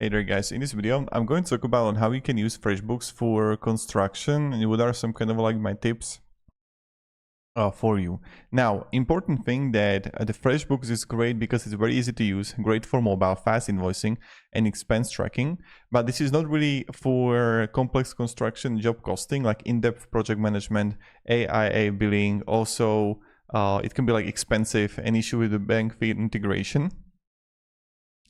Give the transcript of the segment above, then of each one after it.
Hey there guys, in this video I'm going to talk about how you can use Freshbooks for construction and what are some kind of like my tips for you. Now, important thing that the Freshbooks is great because it's very easy to use, great for mobile, fast invoicing and expense tracking, but this is not really for complex construction job costing like in-depth project management, AIA billing, also it can be like expensive, an issue with the bank fee integration.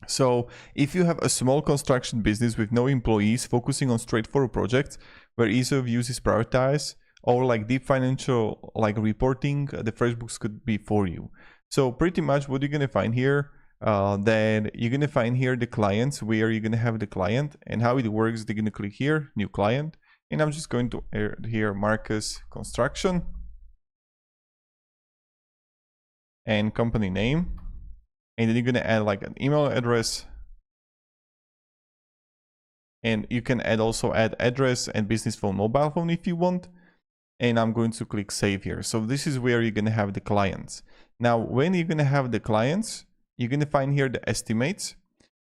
So if you have a small construction business with no employees focusing on straightforward projects where ease of use is prioritized, or like deep financial like reporting, the Freshbooks could be for you. So pretty much what you're going to find here, then you're going to find here the clients, where you're going to have the client and how it works. They're going to click here, new client, and I'm just going to add here Marcus Construction and company name. And then you're going to add like an email address, and you can also add address and business phone, mobile phone if you want. And I'm going to click save here. So this is where you're going to have the clients. Now, when you're going to have the clients, you're going to find here the estimates.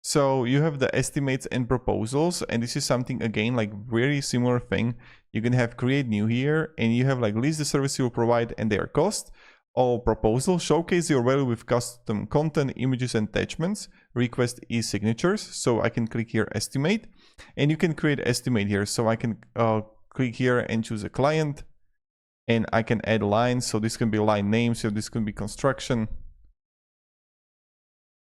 So you have the estimates and proposals, and this is something again like very similar thing. You're going to have create new here, and you have like list the service you will provide and their cost. All proposal, showcase your value with custom content, images and attachments, request e-signatures. So I can click here estimate, and you can create estimate here. So I can click here and choose a client, and I can add lines. So this can be line name, so this can be construction,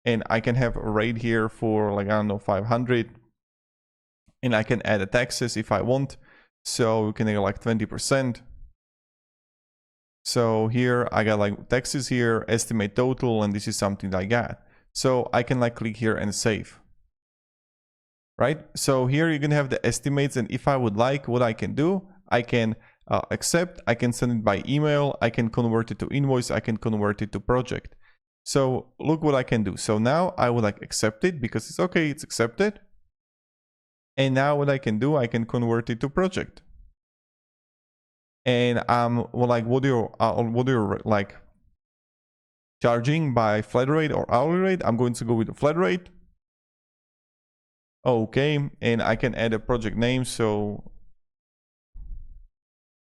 and I can have a rate here for like, I don't know, 500, and I can add a taxes if I want. So we can add like 20%. So here I got like taxes here, estimate total, and this is something that I got. So I can like click here and save. Right? So here you're gonna have the estimates, and if I would like, what I can do, I can accept, I can send it by email, I can convert it to invoice, I can convert it to project. So look what I can do. So now I would like accept it because it's okay, it's accepted. And now what I can do, I can convert it to project. And well, like what you're like charging by flat rate or hourly rate. I'm going to go with the flat rate. Okay, and I can add a project name, so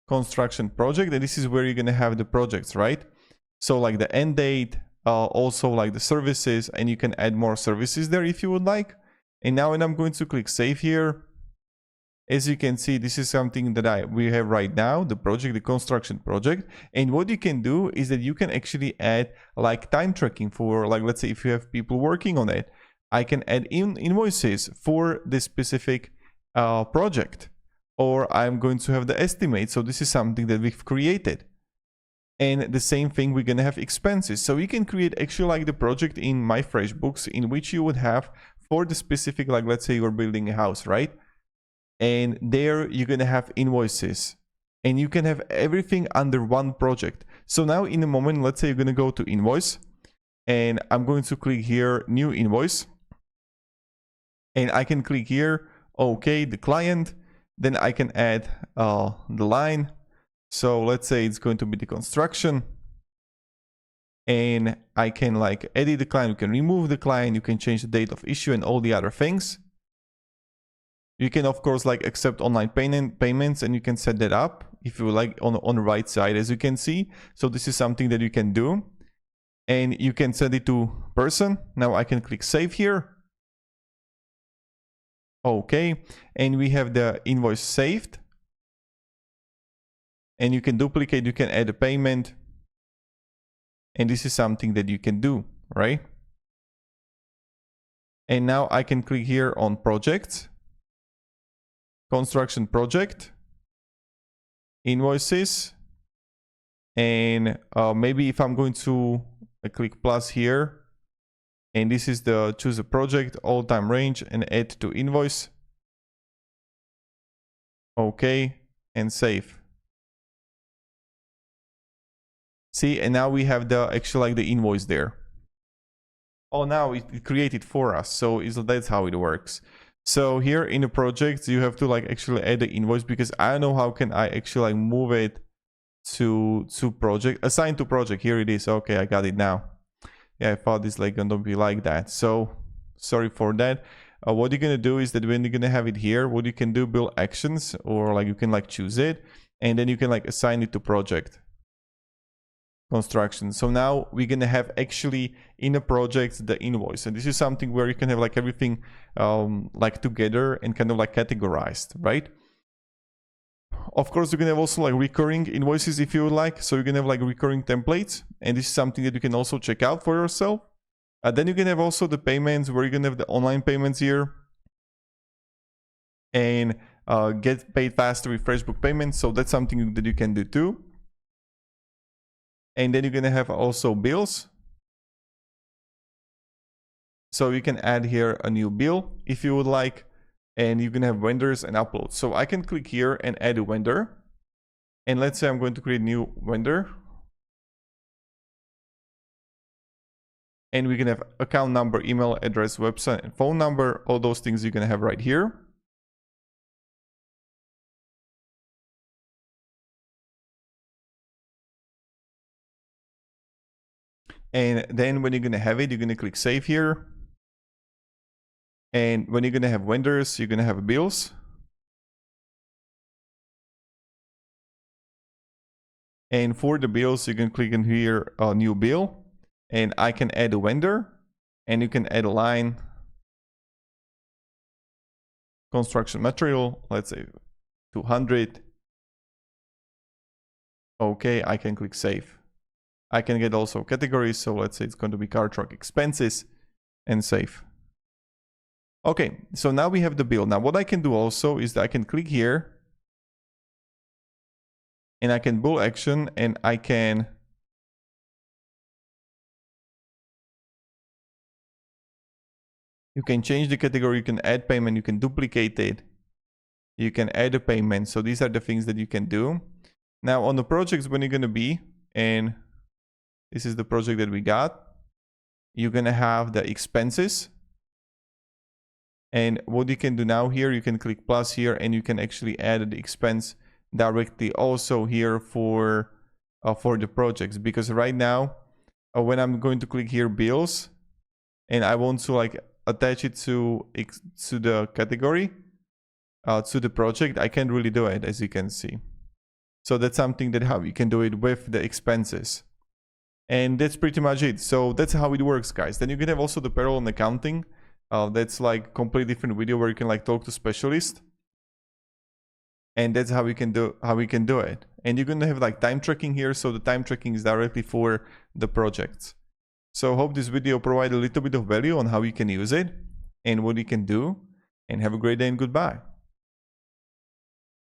construction project, and this is where you're gonna have the projects, right? So like the end date, also like the services, and you can add more services there if you would like. And now when I'm going to click save here, as you can see, this is something that we have right now, the project, the construction project. And what you can do is that you can actually add like time tracking for, like, let's say if you have people working on it, I can add invoices for this specific project, or I'm going to have the estimate. So this is something that we've created. And the same thing, we're going to have expenses. So you can create actually like the project in my Freshbooks, in which you would have for the specific, like, let's say you're building a house, right? And there you're going to have invoices, and you can have everything under one project. So now in a moment, let's say you're going to go to invoice, and I'm going to click here, new invoice, and I can click here, okay, the client, then I can add the line. So let's say it's going to be the construction, and I can like edit the client, you can remove the client, you can change the date of issue and all the other things. You can of course like accept online payments, and you can set that up if you like on the right side, as you can see. So this is something that you can do, and you can set it to person. Now I can click save here. Okay, and we have the invoice saved, and you can duplicate, you can add a payment, and this is something that you can do, right? And now I can click here on projects, construction project, invoices, and maybe if I'm going to click plus here, and this is the choose a project, all time range, and add to invoice. Okay, and save. See, and now we have the actually like the invoice there. Oh, now it created for us. So that's how it works. So here in the project, you have to like actually add the invoice, because I don't know how can I actually like move it to project, assign to project. Here it is. Okay, I got it now. Yeah, I thought it's like gonna be like that. So sorry for that. what you're gonna do is that when you're gonna have it here, what you can do, build actions, or like you can like choose it, and then you can like assign it to project construction. So now we're gonna have actually in a project the invoice, and this is something where you can have like everything like together and kind of like categorized, right? Of course, you can have also like recurring invoices if you would like. So you can have like recurring templates, and this is something that you can also check out for yourself. Then you can have also the payments where you can have the online payments here and get paid faster with Freshbook payments. So that's something that you can do too. And then you're gonna have also bills. So you can add here a new bill if you would like, and you can have vendors and uploads. So I can click here and add a vendor. And let's say I'm going to create a new vendor. And we can have account number, email address, website, and phone number. All those things you're gonna have right here. And then when you're gonna have it, you're gonna click save here. And when you're gonna have vendors, you're gonna have bills. And for the bills, you can click in here, new bill. And I can add a vendor. And you can add a line. Construction material, let's say 200. Okay, I can click save. I can get also categories. So let's say it's going to be car truck expenses and save. Okay, so now we have the bill. Now what I can do also is that I can click here and I can build action, and I can you can change the category, you can add payment, you can duplicate it, you can add a payment. So these are the things that you can do. Now on the projects when you're going to be, and this is the project that we got, you're going to have the expenses. And what you can do now here, you can click plus here, and you can actually add the expense directly also here for the projects. Because right now, when I'm going to click here bills, and I want to like attach it to the category, to the project, I can't really do it, as you can see. So that's something that how you can do it with the expenses. And that's pretty much it. So that's how it works, guys. Then you can have also the payroll and accounting. That's like completely different video where you can like talk to specialist, and that's how we can do it. And you're gonna have like time tracking here, so the time tracking is directly for the projects. So hope this video provided a little bit of value on how you can use it and what you can do, and have a great day and goodbye.